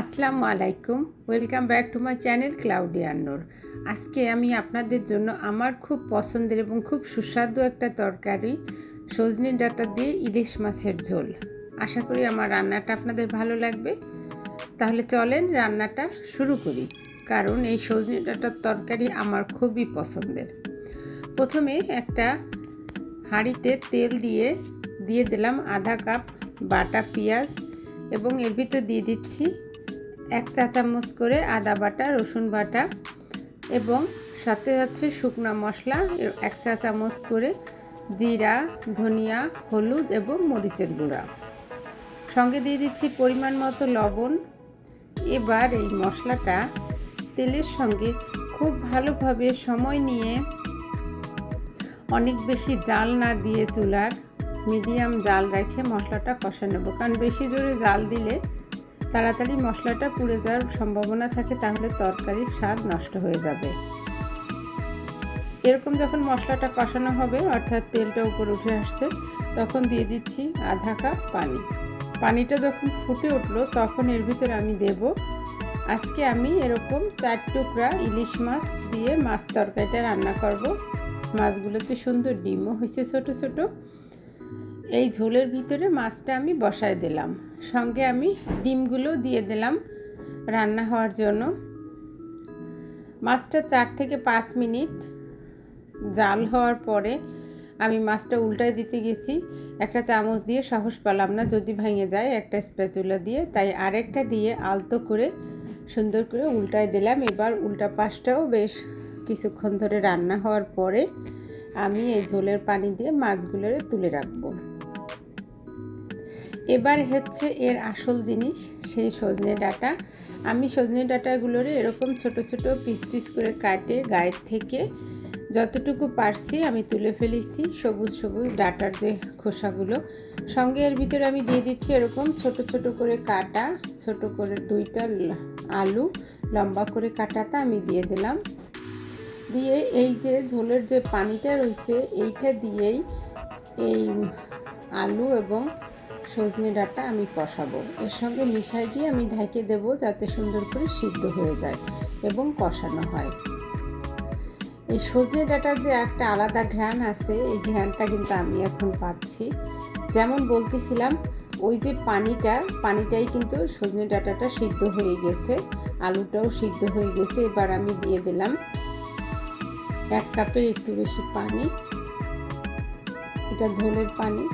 আসসালামু আলাইকুম, welcome back to my channel cloudy আন্নোর। আজকে আমি আপনাদের জন্য আমার খুব পছন্দের এবং খুব সুস্বাদু একটা তরকারি সজনে ডাঁটা দিয়ে ইলিশ মাছের ঝোল। আশা করি আমার রান্নাটা আপনাদের ভালো লাগবে। তাহলে চলেন রান্নাটা শুরু করি, কারণ এই সজনে ডাঁটার তরকারি আমার খুবই পছন্দের। প্রথমে একটা হাঁড়িতে তেল দিয়ে দিলাম আধা কাপ বাটা পেঁয়াজ এবং এর ভিতর দিয়ে দিচ্ছি 1 চা চামচ করে আদা বাটা, রসুন বাটা এবং সাথে যাচ্ছে শুকনো মশলা 1 চা চামচ করে জিরা, ধনিয়া, হলুদ এবং মরিচের গুঁড়া। সঙ্গে দিয়ে দিচ্ছি পরিমাণ মতো লবণ। এবার এই মশলাটা তেলের সঙ্গে খুব ভালোভাবে সময় নিয়ে, অনেক বেশি জাল না দিয়ে চুলার মিডিয়াম জাল রেখে মশলাটা কষা নেব, কারণ বেশি জোরে জাল দিলে তাড়াতাড়ি মশলাটা পুড়ে যাওয়ার সম্ভাবনা থাকে, তাহলে তরকারির স্বাদ নষ্ট হয়ে যাবে। এরকম যখন মশলাটা কষানো হবে, অর্থাৎ তেলটা উপরে উঠে আসছে, তখন দিয়ে দিচ্ছি আধা কাপ পানি। পানিটা যখন ফুটে উঠলো তখন এর ভিতরে আমি দেব, আজকে আমি এরকম 4 টুকরা ইলিশ মাছ দিয়ে মাছ তরকারিটা রান্না করব। মাছগুলোতে সুন্দর ডিমও হয়েছে ছোট ছোট। এই ঝোলের ভিতরে মাছটা আমি বসায় দিলাম, সঙ্গে আমি ডিমগুলো দিয়ে দিলাম রান্না হওয়ার জন্য। মাছটা 4 থেকে 5 মিনিট জাল হওয়ার পরে আমি মাছটা উল্টায় দিতে গেছি, একটা চামচ দিয়ে সাহস পেলাম না, যদি ভেঙে যায়, একটা স্প্যাচুলা দিয়ে, তাই আরেকটা দিয়ে আলতো করে সুন্দর করে উল্টায় দিলাম। এবার উল্টা পাশটাও বেশ কিছুক্ষণ ধরে রান্না হওয়ার পরে আমি এই ঝোলের পানি দিয়ে মাছগুলো তুলে রাখবো। এবার হচ্ছে এর আসল জিনিস, সেই সজনে ডাঁটা। আমি সজনে ডাঁটাগুলোরে এরকম ছোট ছোট পিস পিস করে কাটে গায়ের থেকে যতটুকু পারছি আমি তুলে ফেলেছি, সবুজ সবুজ ডাঁটার যে খোসাগুলো। সঙ্গে এর ভিতরে আমি দিয়ে দিচ্ছি এরকম ছোট ছোট করে কাটা, ছোট করে 2টা আলু লম্বা করে কাটাটা আমি দিয়ে দিলাম। দিয়ে এই যে ঝোলের যে পানিটা রয়েছে, এইটা দিয়েই এই আলু এবং সজনে ডাঁটা আমি কষাবো। এর সঙ্গে মিশাই দিয়ে আমি ঢেকে দেবো, যাতে সুন্দর করে সিদ্ধ হয়ে যায় এবং কষানো হয়। এই সজনে ডাঁটার যে একটা আলাদা ঘ্রাণ আছে, এই ঘ্রাণটা কিন্তু আমি এখন পাচ্ছি। যেমন বলতেছিলাম, ওই যে পানিটাই কিন্তু সজনে ডাঁটাটা সিদ্ধ হয়ে গেছে, আলুটাও সিদ্ধ হয়ে গেছে। এবার আমি দিয়ে দিলাম 1 কাপের একটু বেশি পানি, এটা ঝোলের পানি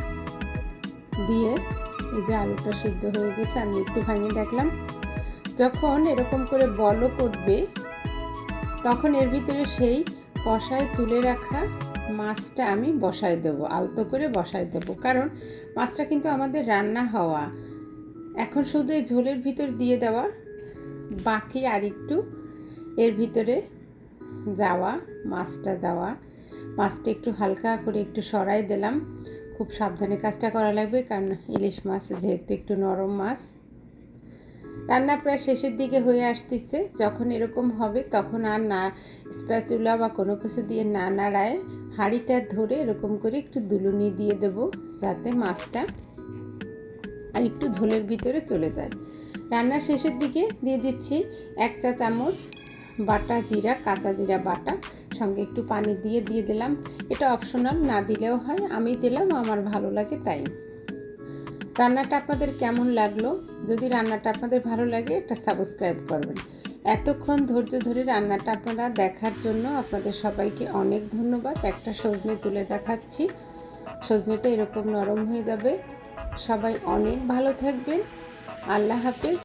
দিয়ে এই যে আলুটা সিদ্ধ হয়ে গেছে, আমি একটু ভেঙে দেখলাম। যখন এরকম করে বলও করবে, তখন এর ভিতরে সেই কষায় তুলে রাখা মাছটা আমি বসায় দেবো, আলতো করে বসায় দেবো, কারণ মাছটা কিন্তু আমাদের রান্না হওয়া। এখন শুধু এই ঝোলের ভিতর দিয়ে দেওয়া, বাকি আর একটু এর ভিতরে যাওয়া, মাছটা একটু হালকা করে একটু সরাই দিলাম। খুব সাবধানে কাজটা করা লাগবে, কারণ ইলিশ মাছ যেহেতু একটু নরম মাছ। রান্না প্রায় শেষের দিকে হয়ে আসতেছে। যখন এরকম হবে তখন আর না স্প্যাচুলা বা কোনো কিছু দিয়ে না নাড়ায় হাঁড়িটা ধরে এরকম করে একটু দুলুনি দিয়ে দেব, যাতে মাছটা আর একটু ঝোলের ভিতরে চলে যায়। রান্নার শেষের দিকে দিয়ে দিচ্ছি 1 চা চামচ বাটা জিরা, কাঁচা জিরা বাটা, সঙ্গে একটু পানি দিয়ে দিলাম। এটা অপশনাল, না দিলেও হয়, আমি দিলাম, আমার ভালো লাগে তাই। রান্নাটা আপনাদের কেমন লাগলো? যদি রান্নাটা আপনাদের ভালো লাগে, একটা সাবস্ক্রাইব করবেন। এতক্ষণ ধৈর্য ধরে রান্নাটা আপনারা দেখার জন্য আপনাদের সবাইকে অনেক ধন্যবাদ। একটা সজনে তুলে দেখাচ্ছি, সজনেটা এরকম নরম হয়ে যাবে। সবাই অনেক ভালো থাকবেন। আল্লাহ হাফেজ।